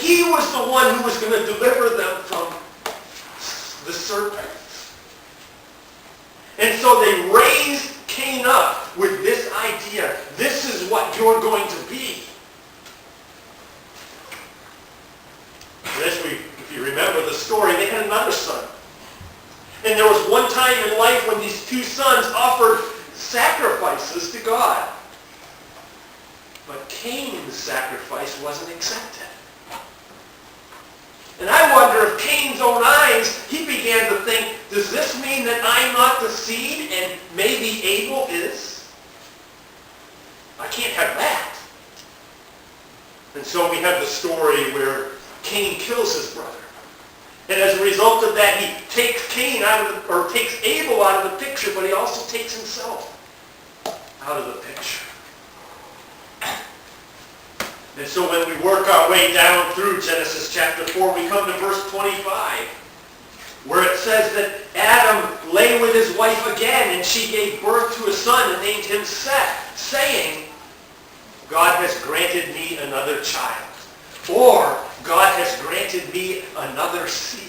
he was the one who was going to deliver them from the serpent. And so they raised Cain up with this idea. This is what you're going to be. And if you remember the story, they had another son. And there was one time in life when these two sons offered sacrifices to God. But Cain's sacrifice wasn't accepted. And I wonder if Cain's own eyes, he began to think, does this mean that I'm not the seed and maybe Abel is? I can't have that. And so we have the story where Cain kills his brother. And as a result of that, he takes takes Abel out of the picture, but he also takes himself out of the picture. And so when we work our way down through Genesis chapter 4, we come to verse 25, where it says that Adam lay with his wife again, and she gave birth to a son and named him Seth, saying, God has granted me another child. Or, God has granted me another seed.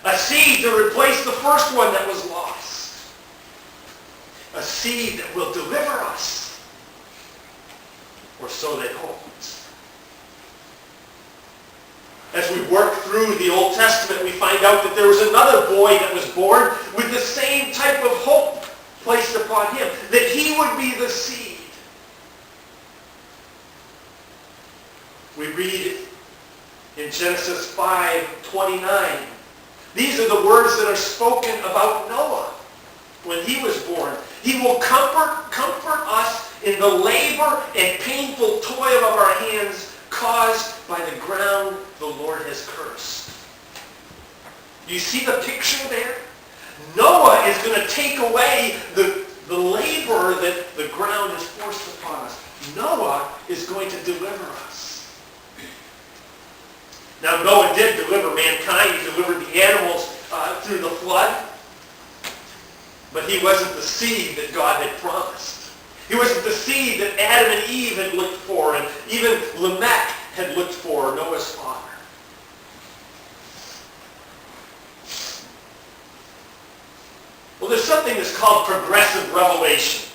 A seed to replace the first one that was lost. A seed that will deliver us. Or so they hoped. As we work through the Old Testament, we find out that there was another boy that was born with the same type of hope placed upon him, that he would be the seed. We read in Genesis 5:29. These are the words that are spoken about Noah when he was born. He will comfort us in the labor and painful toil of our hands caused by the ground the Lord has cursed. Do you see the picture there? Noah is going to take away the labor that the ground has forced upon us. Noah is going to deliver us. Now Noah did deliver mankind. He delivered the animals through the flood. But he wasn't the seed that God had promised. He wasn't the seed that Adam and Eve had looked for, and even Lamech had looked for, Noah's father. Well, there's something that's called progressive revelation.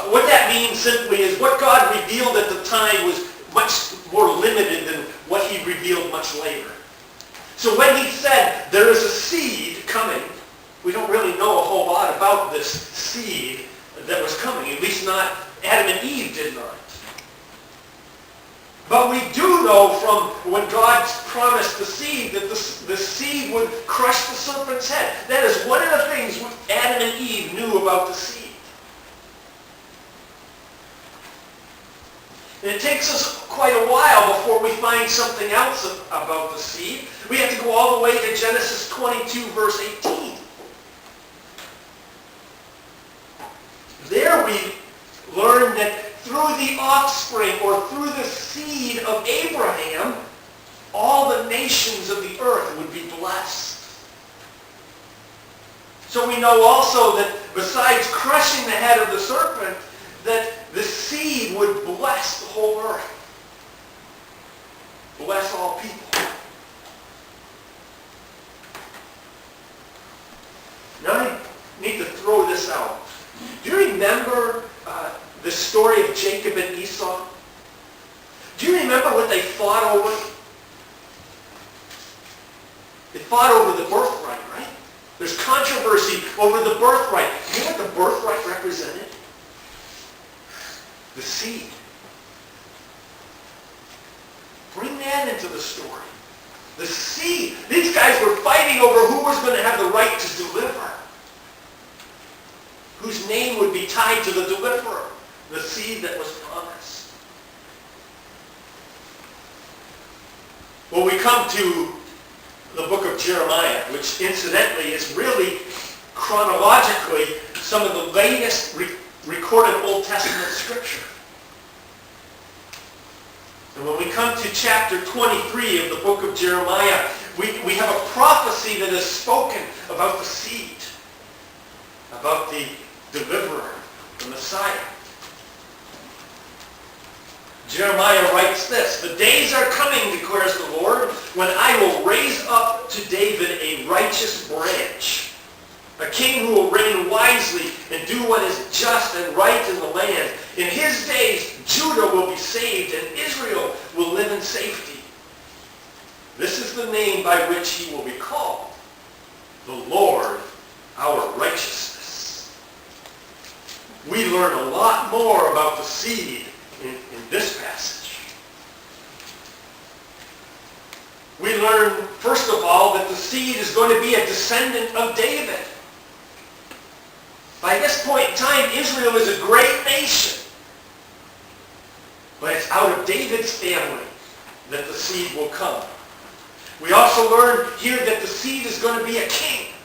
What that means simply is what God revealed at the time was much more limited than what he revealed much later. So when he said there is a seed coming, we don't really know a whole lot about this seed that was coming. At least not Adam and Eve did not. But we do know from when God promised the seed that the seed would crush the serpent's head. That is one of the things Adam and Eve knew about the seed. And it takes us quite a while before we find something else about the seed. We have to go all the way to Genesis 22, verse 18. There we learn that through the offspring or through the seed of Abraham, all the nations of the earth would be blessed. So we know also that besides crushing the head of the serpent, that the seed would bless the whole earth. Bless all people. Now I need to throw this out. Do you remember the story of Jacob and Esau? Do you remember what they fought over? They fought over the birthright, right? There's controversy over the birthright. You know what the birthright represented? The seed. Bring that into the story. The seed. These guys were fighting over who was going to have the right to deliver. Whose name would be tied to the deliverer, the seed that was promised. Well, we come to the book of Jeremiah, which incidentally is really chronologically some of the latest recorded Old Testament scripture. And when we come to chapter 23 of the book of Jeremiah, we have a prophecy that is spoken about the seed, about the deliverer, the Messiah. Jeremiah writes this, "The days are coming, declares the Lord, when I will raise up to David a righteous branch, a king who will reign wisely and do what is just and right in the land. In his days, Judah will be saved and Israel will live in safety. This is the name by which he will be called, the Lord, our righteousness." We learn a lot more about the seed in this passage. We learn, first of all, that the seed is going to be a descendant of David. By this point in time, Israel is a great nation. But it's out of David's family that the seed will come. We also learn here that the seed is going to be a king.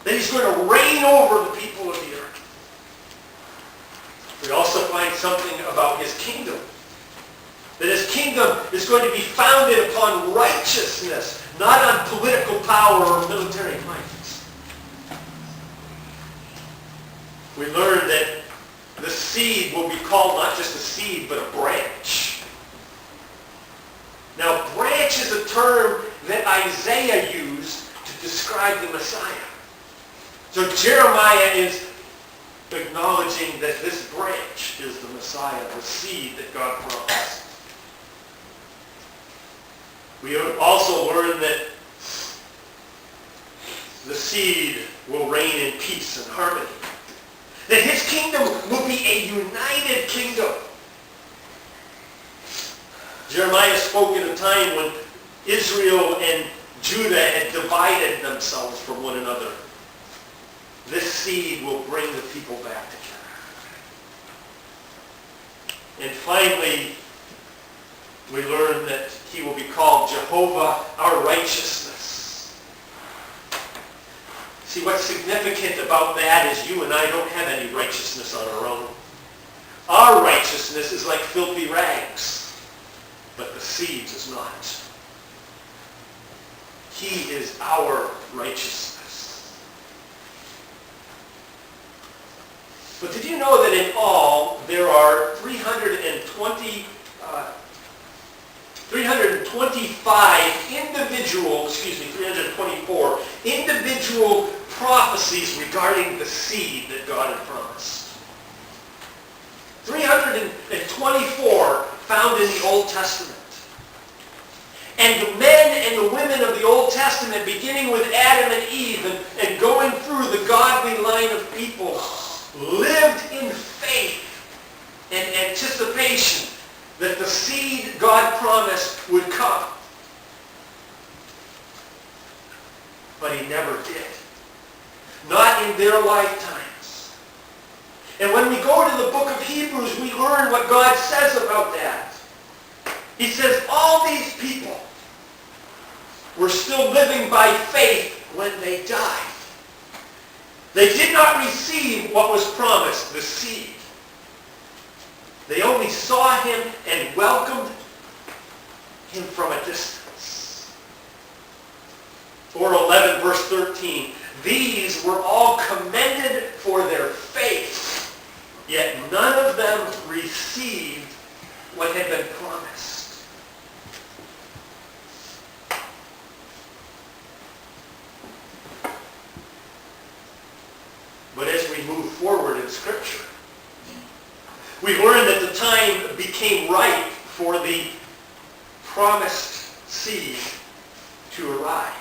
That he's going to reign over the people of the earth. We also find something about his kingdom. That his kingdom is going to be founded upon righteousness, not on political power or military might. We learn that the seed will be called not just a seed, but a branch. Now, branch is a term that Isaiah used to describe the Messiah. So Jeremiah is acknowledging that this branch is the Messiah, the seed that God promised. We also learn that the seed will reign in peace and harmony. That his kingdom will be a united kingdom. Jeremiah spoke at a time when Israel and Judah had divided themselves from one another. This seed will bring the people back together. And finally, we learn that he will be called Jehovah, our righteousness. See, what's significant about that is you and I don't have any righteousness on our own. Our righteousness is like filthy rags, but the seed's is not. He is our righteousness. But did you know that in all there are 324 individual prophecies regarding the seed that God had promised. 324 found in the Old Testament. And the men and the women of the Old Testament, beginning with Adam and Eve and going through the godly line of people, lived in faith and anticipation that the seed God promised would come. But he never did. Not in their lifetimes. And when we go to the book of Hebrews, we learn what God says about that. He says all these people were still living by faith when they died. They did not receive what was promised, the seed. They only saw him and welcomed him from a distance. Or 11 verse 13. These were all commended for their faith, yet none of them received what had been promised. But as we move forward in Scripture, we learn that the time became ripe for the promised seed to arrive.